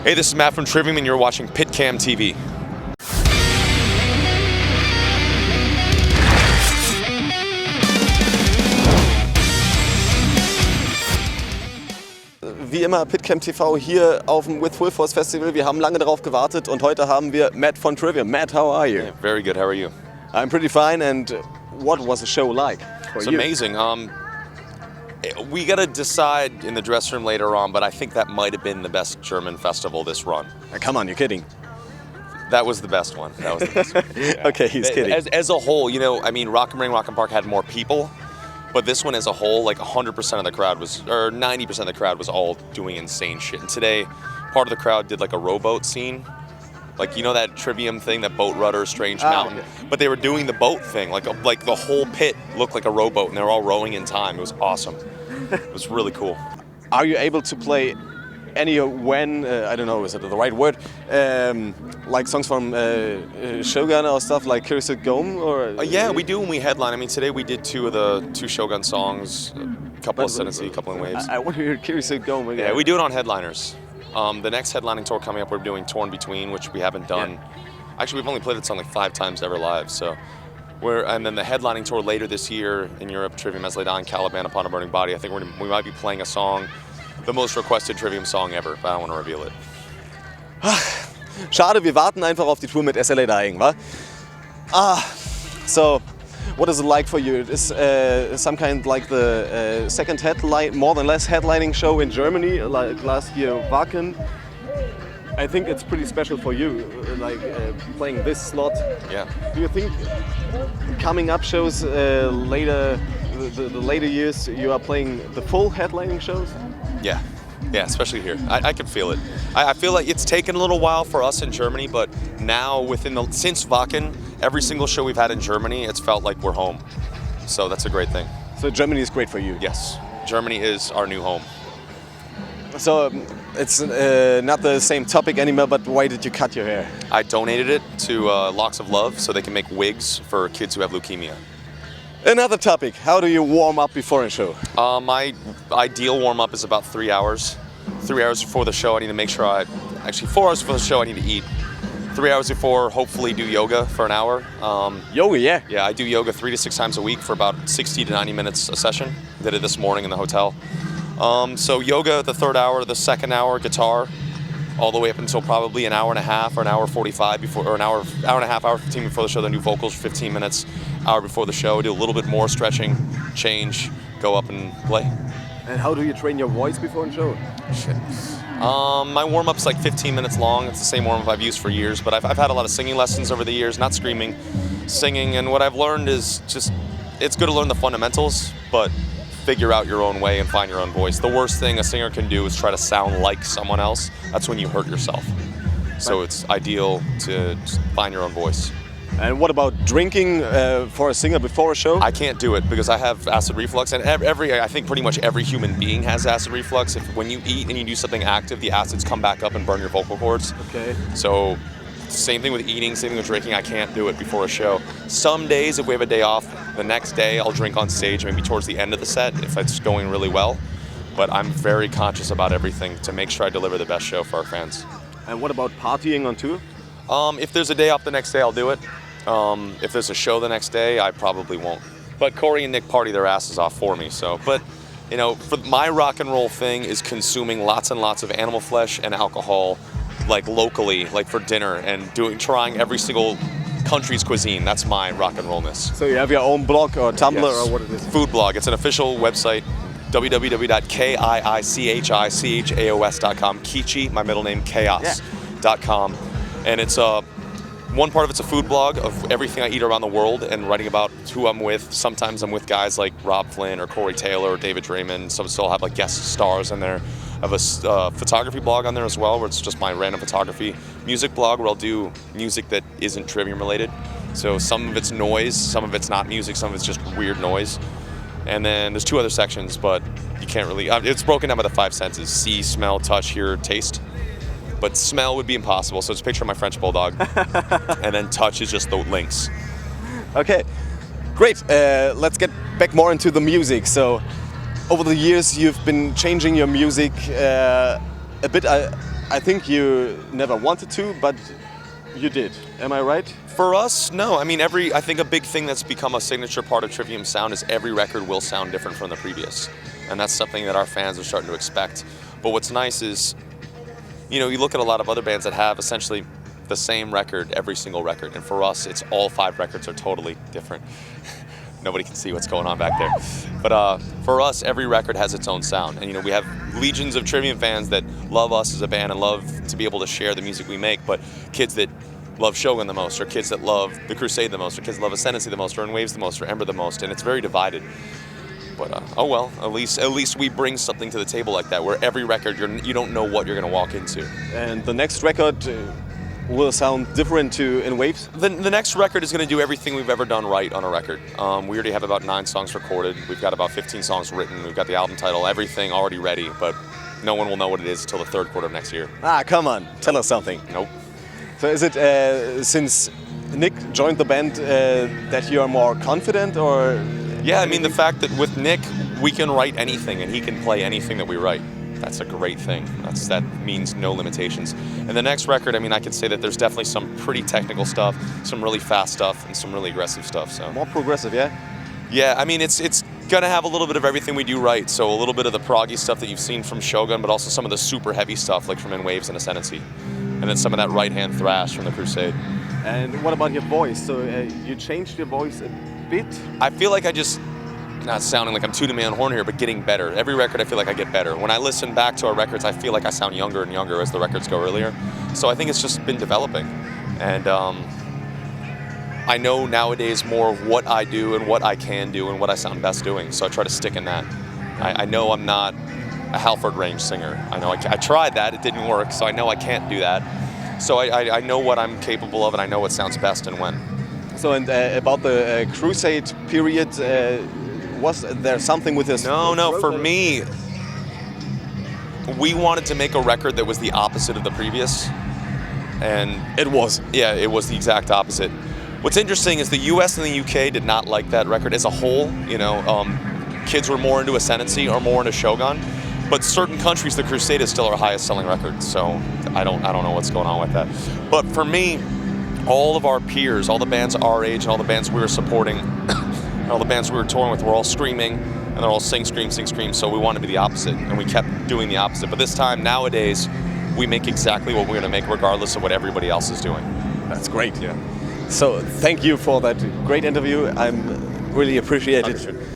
Hey, this is Matt from TRIVIUM, and you're watching PitCam TV. Wie immer PitCam TV hier auf dem With Full Force Festival. Wir haben lange darauf gewartet und heute haben wir Matt von TRIVIUM. Matt, how are you? Yeah, very good. How are you? I'm pretty fine. And what was the show like for It's you? amazing. We got to decide in the dressing room later on, but I think that might have been the best German festival this run. Come on, you're kidding. That was the best one. That was the best one. Yeah. Okay, he's kidding. As a whole, you know, I mean, Rock am Ring, Rock am Park had more people, but this one as a whole, like 100% of the crowd was, or 90% of the crowd was all doing insane shit. And today, part of the crowd did like a rowboat scene. Like, you know that TRIVIUM thing, that boat rudder, strange mountain? Yeah. But they were doing the boat thing. Like the whole pit looked like a rowboat, and they were all rowing in time. It was awesome. It was really cool. Are you able to play any I don't know, is it the right word? Like songs from Shogun or stuff like Curious Gome? Or Yeah, we do when we headline. I mean, today we did two Shogun songs, a couple of Sentency, a couple of Waves. I want to hear Curious Gome again. Yeah, we do it on headliners. The next headlining tour coming up, we're doing Torn Between, which we haven't done. Yeah. Actually, we've only played that song like 5 times ever live. So, and then the headlining tour later this year in Europe, TRIVIUM has laid on Caliban Upon a Burning Body. I think we might be playing a song, the most requested TRIVIUM song ever, but I don't want to reveal it. Schade, wir warten einfach auf die Tour mit SLA Dying, wa? So what is it like for you? Is some kind like the second more than less headlining show in Germany, like last year Wacken. I think it's pretty special for you, like playing this slot. Yeah. Do you think coming up shows later, the later years, you are playing the full headlining shows? Yeah. Yeah, especially here. I can feel it. I feel like it's taken a little while for us in Germany, but now since Wacken, every single show we've had in Germany, it's felt like we're home. So that's a great thing. So Germany is great for you? Yes. Germany is our new home. So it's not the same topic anymore, but why did you cut your hair? I donated it to Locks of Love so they can make wigs for kids who have leukemia. Another topic, how do you warm up before a show? My ideal warm-up is about 3 hours. 3 hours before the show, I need to make sure actually 4 hours before the show, I need to eat. 3 hours before, hopefully do yoga for an hour. Yoga, yeah? Yeah, I do yoga 3 to 6 times a week for about 60 to 90 minutes a session. Did it this morning in the hotel. So yoga, the 3rd hour, the 2nd hour, guitar, all the way up until probably an hour and a half or an hour 45 before, or an hour and a half, hour 15 before the show, then do vocals for 15 minutes, hour before the show, do a little bit more stretching, change, go up and play. And how do you train your voice before a show? Shit. My warm-up's like 15 minutes long. It's the same warm-up I've used for years, but I've had a lot of singing lessons over the years, not screaming, singing, and what I've learned is just, it's good to learn the fundamentals, but figure out your own way and find your own voice. The worst thing a singer can do is try to sound like someone else. That's when you hurt yourself. So it's ideal to just find your own voice. And what about drinking for a singer before a show? I can't do it because I have acid reflux, and I think pretty much every human being has acid reflux. When you eat and you do something active, the acids come back up and burn your vocal cords. Okay. So same thing with eating, same thing with drinking. I can't do it before a show. Some days, if we have a day off, the next day I'll drink on stage, maybe towards the end of the set if it's going really well. But I'm very conscious about everything to make sure I deliver the best show for our fans. And what about partying on tour? If there's a day off the next day, I'll do it. If there's a show the next day, I probably won't. But Corey and Nick party their asses off for me. So, but you know, for my rock and roll thing is consuming lots and lots of animal flesh and alcohol, like locally, like for dinner, and trying every single country's cuisine. That's my rock and rollness. So you have your own blog or Tumblr? Yes. Or what it is? Food blog. It's an official website, www.kiichichaos.com. Kichi, my middle name, chaos.com. And it's one part of it's a food blog of everything I eat around the world and writing about who I'm with. Sometimes I'm with guys like Rob Flynn or Corey Taylor or David Draymond. Some still have like guest stars in there. I have a photography blog on there as well, where it's just my random photography. Music blog, where I'll do music that isn't TRIVIUM related. So some of it's noise, some of it's not music, some of it's just weird noise. And then there's 2 other sections, but you can't really, it's broken down by the 5 senses: see, smell, touch, hear, taste. But smell would be impossible, so it's a picture of my French bulldog. And then touch is just the links. Okay, great. Let's get back more into the music. So over the years, you've been changing your music a bit. I think you never wanted to, but you did. Am I right? For us, no. I mean, I think a big thing that's become a signature part of Trivium sound is every record will sound different from the previous. And that's something that our fans are starting to expect. But what's nice is, you know, you look at a lot of other bands that have essentially the same record, every single record. And for us, it's all 5 records are totally different. Nobody can see what's going on back there. But for us, every record has its own sound. And, you know, we have legions of Trivium fans that love us as a band and love to be able to share the music we make. But kids that love Shogun the most, or kids that love The Crusade the most, or kids that love Ascendancy the most, or In Waves the most, or Ember the most. And it's very divided. But oh well, at least we bring something to the table like that, where every record you don't know what you're going to walk into. And the next record will sound different to In Waves? The next record is going to do everything we've ever done right on a record. We already have about 9 songs recorded. We've got about 15 songs written. We've got the album title, everything already ready, but no one will know what it is until the 3rd quarter of next year. Ah, come on, tell us something. Nope. So is it since Nick joined the band that you are more confident, or? Yeah, I mean, the fact that with Nick, we can write anything and he can play anything that we write. That's a great thing. That means no limitations. And the next record, I mean, I could say that there's definitely some pretty technical stuff, some really fast stuff, and some really aggressive stuff. So more progressive, yeah? Yeah, I mean, it's gonna have a little bit of everything we do right. So a little bit of the proggy stuff that you've seen from Shogun, but also some of the super heavy stuff like from In Waves and Ascendancy. And then some of that right-hand thrash from The Crusade. And what about your voice? So you changed your voice a bit? I feel like I just, not sounding like I'm tooting my own horn here, but getting better. Every record I feel like I get better. When I listen back to our records, I feel like I sound younger and younger as the records go earlier. So I think it's just been developing. And I know nowadays more of what I do and what I can do and what I sound best doing. So I try to stick in that. I know I'm not a Halford range singer. I know I tried that, it didn't work, so I know I can't do that. So I know what I'm capable of and I know what sounds best and when. So and about the Crusade period, was there something with this? No, for me, we wanted to make a record that was the opposite of the previous. And it was. Yeah, it was the exact opposite. What's interesting is the US and the UK did not like that record as a whole. You know, kids were more into Ascendancy or more into Shogun. But certain countries, the Crusade is still our highest selling record. So I don't know what's going on with that. But for me, all of our peers, all the bands our age and all the bands we were supporting, and all the bands we were touring with were all screaming, and they're all sing, scream, sing, scream. So we wanted to be the opposite, and we kept doing the opposite. But this time, nowadays, we make exactly what we're going to make regardless of what everybody else is doing. That's great. Yeah. So thank you for that great interview. I'm really appreciate it.